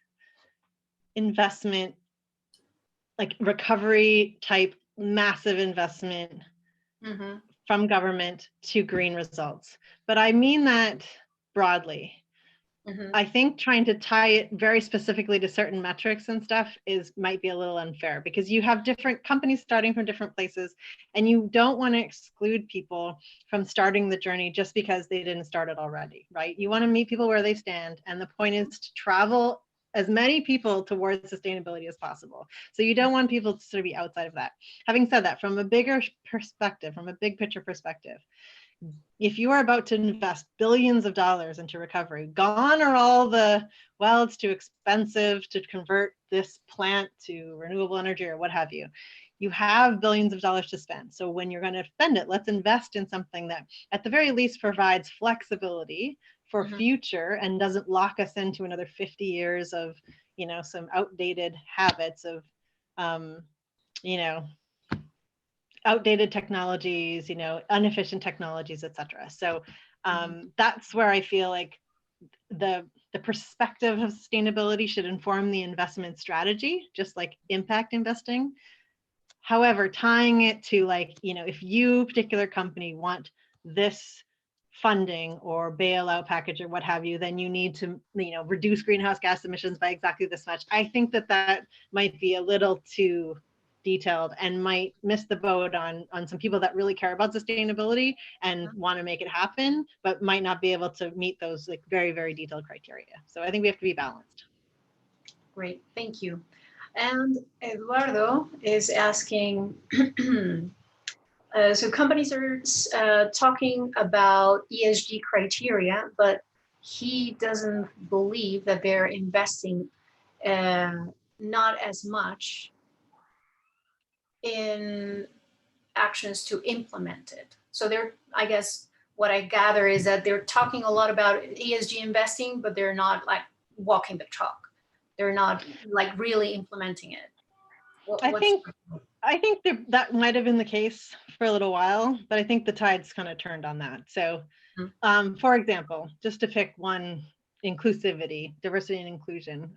investment, like recovery type massive investment Mm-hmm. from government to green results. But I mean that broadly. Mm-hmm. I think trying to tie it very specifically to certain metrics and stuff might be a little unfair, because you have different companies starting from different places, and you don't want to exclude people from starting the journey just because they didn't start it already, right? You want to meet people where they stand, and the point is to travel as many people towards sustainability as possible. So you don't want people to sort of be outside of that. Having said that, from a bigger perspective, from a big picture perspective, if you are about to invest billions of dollars into recovery, gone are all the, well, it's too expensive to convert this plant to renewable energy or what have you. You have billions of dollars to spend. So when you're going to spend it, let's invest in something that at the very least provides flexibility for Mm-hmm. future and doesn't lock us into another 50 years of, some outdated habits of, you know, outdated technologies, inefficient technologies, et cetera. So that's where I feel like the perspective of sustainability should inform the investment strategy, just like impact investing. However, tying it to if you particular company want this funding or bailout package or what have you, then you need to, reduce greenhouse gas emissions by exactly this much. I think that might be a little too detailed and might miss the boat on some people that really care about sustainability and want to make it happen, but might not be able to meet those very, very detailed criteria. So I think we have to be balanced. Great, thank you. And Eduardo is asking, so companies are talking about ESG criteria, but he doesn't believe that they're investing uh, not as much in actions to implement it. So I guess what I gather is that they're talking a lot about ESG investing, but they're not like walking the talk. They're not like really implementing it. I What's think that might have been the case for a little while, but I think the tide's kind of turned on that. So, for example, just to pick one inclusivity, diversity and inclusion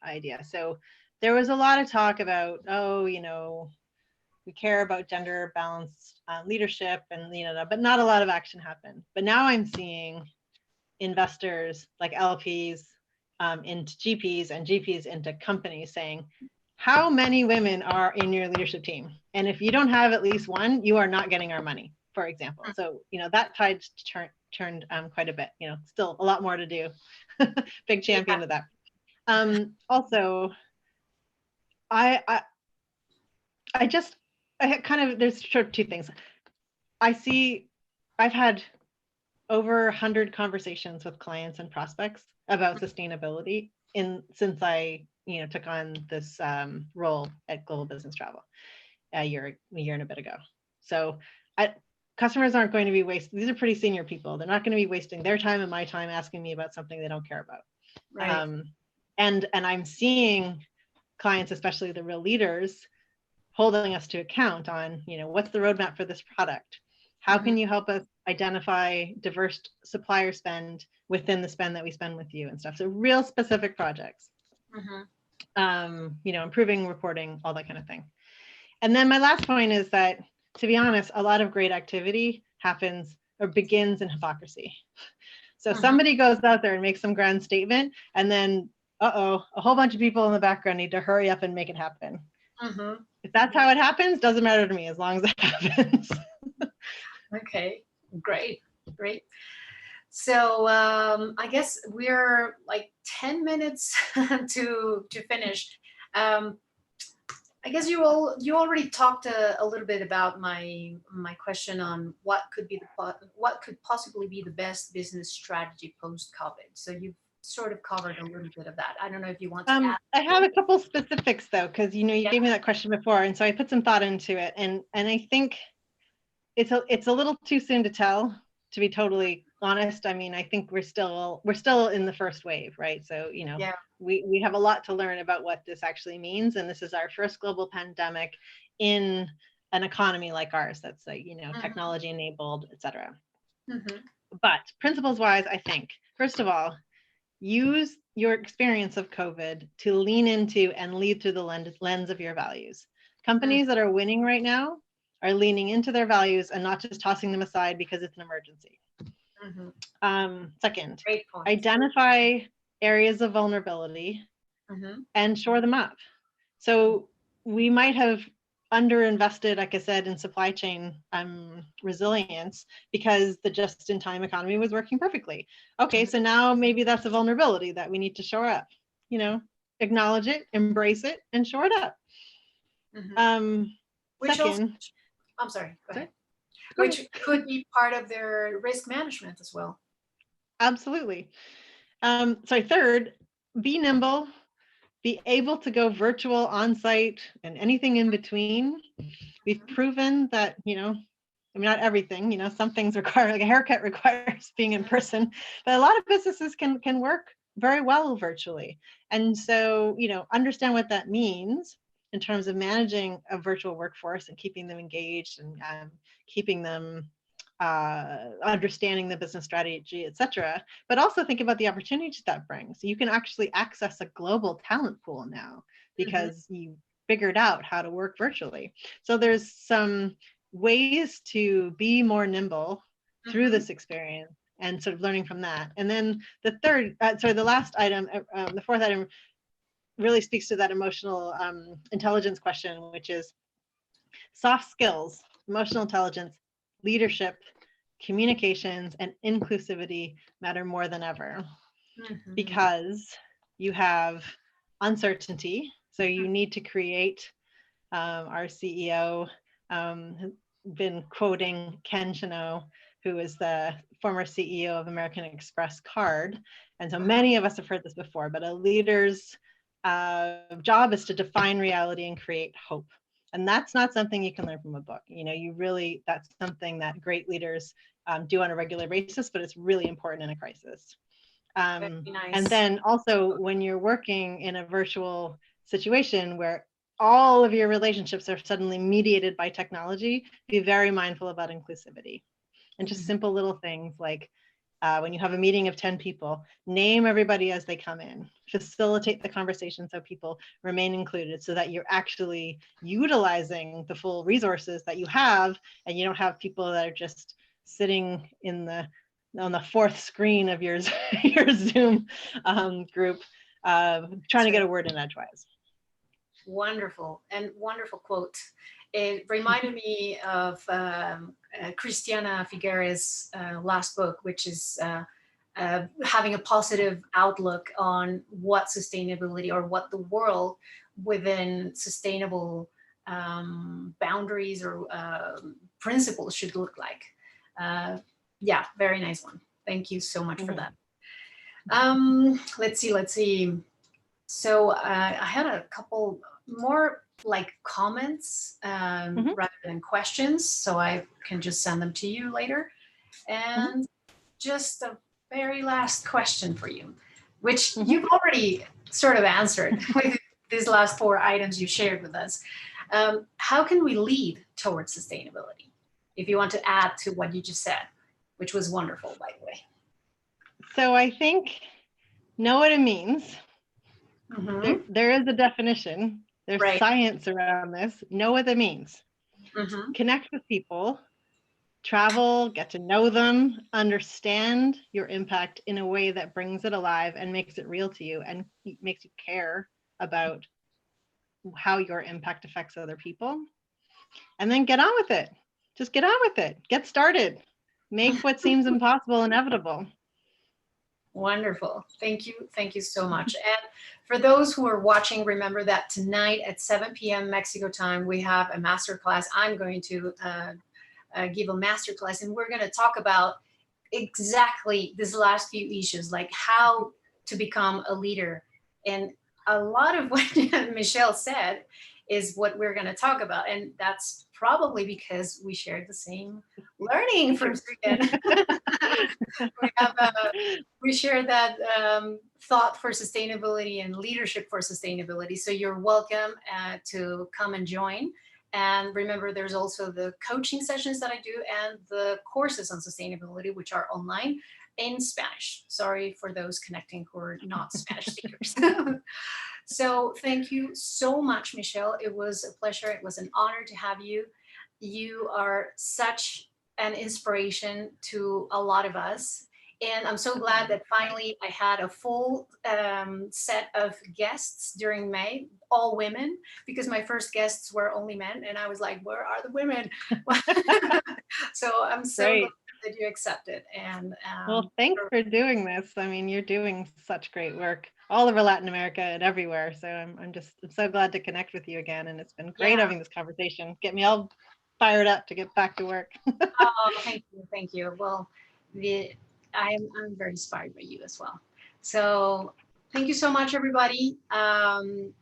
idea. So there was a lot of talk about, we care about gender balanced leadership and, but not a lot of action happened. But now I'm seeing investors like LPs into GPs and GPs into companies saying, how many women are in your leadership team? And if you don't have at least one, you are not getting our money, for example. So, that tide's turned quite a bit, still a lot more to do. Big champion of that. Also, there's sort of two things. I've had over 100 conversations with clients and prospects about sustainability since I took on this role at Global Business Travel a year and a bit ago. So customers aren't going to be these are pretty senior people. They're not going to be wasting their time and my time asking me about something they don't care about. Right. And I'm seeing clients, especially the real leaders, holding us to account on, what's the roadmap for this product? How can you help us identify diverse supplier spend within the spend that we spend with you and stuff? So real specific projects. Improving reporting, all that kind of thing. And then my last point is that, to be honest, a lot of great activity happens or begins in hypocrisy. So somebody goes out there and makes some grand statement, and then, a whole bunch of people in the background need to hurry up and make it happen. If that's how it happens, doesn't matter to me as long as it happens. Okay, great. So I guess we're like 10 minutes to finish. I guess you already talked a little bit about my question on what could possibly be the best business strategy post-COVID. So you've sort of covered a little bit of that. I don't know if you want to add. I have a couple specifics though, because you gave me that question before, and so I put some thought into it, and I think it's a little too soon to tell, to be totally honest. I mean, I think we're still in the first wave, right? So we have a lot to learn about what this actually means, and this is our first global pandemic in an economy like ours that's like technology enabled, etc. But principles wise, I think first of all, use your experience of COVID to lean into and lead through the lens of your values. Companies that are winning right now are leaning into their values and not just tossing them aside because it's an emergency. Second, identify areas of vulnerability and shore them up. So we might have underinvested, like I said, in supply chain resilience because the just-in-time economy was working perfectly. Okay, so now maybe that's a vulnerability that we need to shore up. Acknowledge it, embrace it, and shore it up. I'm sorry, go ahead. Which could be part of their risk management as well. Absolutely. Third, be nimble, be able to go virtual, on-site, and anything in between. We've proven that, not everything, some things require, like a haircut requires being in person, but a lot of businesses can work very well virtually. And so, understand what that means in terms of managing a virtual workforce and keeping them engaged and keeping them understanding the business strategy, etc. But also think about the opportunities that brings. You can actually access a global talent pool now because you figured out how to work virtually. So there's some ways to be more nimble through this experience and sort of learning from that. And then the last item, the fourth item, really speaks to that emotional intelligence question, which is soft skills, emotional intelligence, leadership, communications, and inclusivity matter more than ever because you have uncertainty. So you need to create, our CEO has been quoting Ken Chenault, who is the former CEO of American Express Card. And so many of us have heard this before, but a leader's job is to define reality and create hope. And that's not something you can learn from a book. That's something that great leaders do on a regular basis, but it's really important in a crisis. Nice. And then also when you're working in a virtual situation where all of your relationships are suddenly mediated by technology, be very mindful about inclusivity. And just simple little things like when you have a meeting of 10 people, name everybody as they come in, facilitate the conversation so people remain included, so that you're actually utilizing the full resources that you have, and you don't have people that are just sitting on the fourth screen of your Zoom group, trying to get a word in edgewise. Wonderful, and wonderful quote. It reminded me of Christiana Figueres' last book, which is having a positive outlook on what sustainability, or what the world within sustainable boundaries or principles should look like. Yeah, very nice one. Thank you so much for that. Let's see. So I had a couple more like comments rather than questions, so I can just send them to you later. And just a very last question for you, which you've already sort of answered with these last 4 items you shared with us. How can we lead towards sustainability? If you want to add to what you just said, which was wonderful, by the way. So I think know what it means. There is a definition. There's science around this. Know what it means. Connect with people, travel, get to know them, understand your impact in a way that brings it alive and makes it real to you, and makes you care about how your impact affects other people. And then get on with it. Just get on with it. Get started. Make what seems impossible inevitable. Wonderful. Thank you. Thank you so much. And for those who are watching, remember that tonight at 7 p.m. Mexico time, we have a masterclass. I'm going to give a masterclass, and we're going to talk about exactly these last few issues, like how to become a leader. And a lot of what Michelle said is what we're going to talk about. And that's probably because we shared the same learning from Sweden. We share that thought for sustainability and leadership for sustainability. So you're welcome to come and join. And remember, there's also the coaching sessions that I do and the courses on sustainability, which are online in Spanish. Sorry for those connecting who are not Spanish speakers. So thank you so much, Michelle. It was a pleasure. It was an honor to have you. You are such an inspiration to a lot of us. And I'm so glad that finally I had a full set of guests during May, all women, because my first guests were only men. And I was like, where are the women? So I'm so glad that you accepted. And well, thanks for doing this. I mean, you're doing such great work all over Latin America and everywhere. So I'm so glad to connect with you again. And it's been great having this conversation. Get me all fired up to get back to work. Oh, thank you. Thank you. Well, I'm very inspired by you as well. So thank you so much, everybody. There's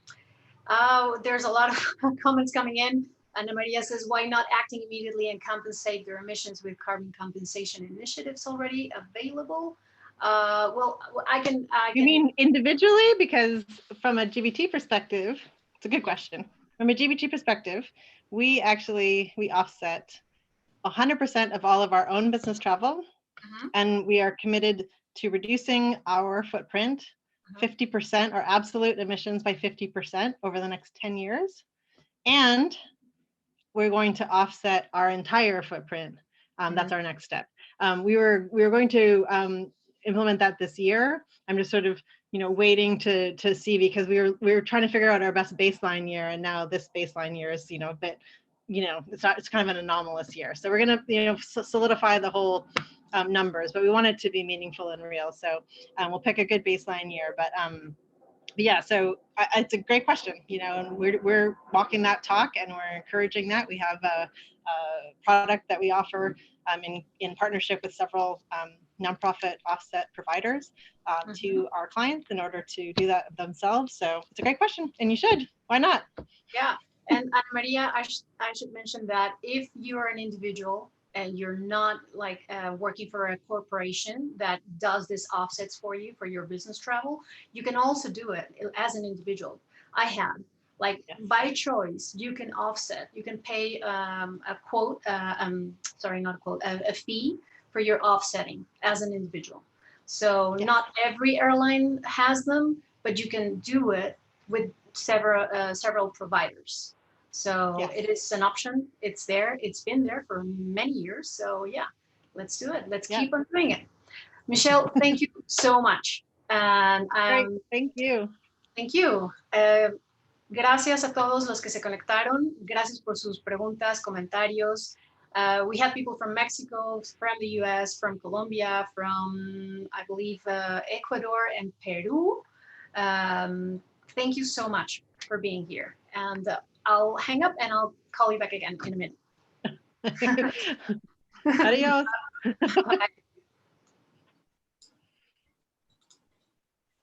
a lot of comments coming in. Ana Maria says, why not acting immediately and compensate their emissions with carbon compensation initiatives already available? Well, I can. You mean individually? Because from a GBT perspective, it's a good question. From a GBT perspective, we offset 100% of all of our own business travel. And we are committed to reducing our footprint 50%, our absolute emissions by 50% over the next 10 years. And we're going to offset our entire footprint. That's our next step. We were going to implement that this year. I'm just sort of, waiting to see, because we were trying to figure out our best baseline year, and now this baseline year is, a bit, it's kind of an anomalous year. So we're gonna, solidify the whole numbers, but we want it to be meaningful and real. So we'll pick a good baseline year, but yeah, so it's a great question, and we're walking that talk, and we're encouraging that. We have a product that we offer in partnership with several nonprofit offset providers to our clients in order to do that themselves. So it's a great question, and you should. Why not? Yeah, and Ana Maria, I should mention that if you are an individual and you're not like working for a corporation that does this offsets for you for your business travel, you can also do it as an individual. I have. Like Yes. by choice, you can offset, you can pay a quote, sorry, not a quote, a fee for your offsetting as an individual. So Yes. not every airline has them, but you can do it with several providers. So Yes. it is an option. It's there. It's been there for many years. So yeah, let's do it. Let's Yeah. keep on doing it. Michelle, thank you so much. And Great. Thank you. thank you. Gracias a todos los que se conectaron. Gracias por sus preguntas, comentarios. We had people from Mexico, from the US, from Colombia, from, I believe, Ecuador and Peru. Thank you so much for being here. And I'll hang up and I'll call you back again in a minute. Adios. Bye.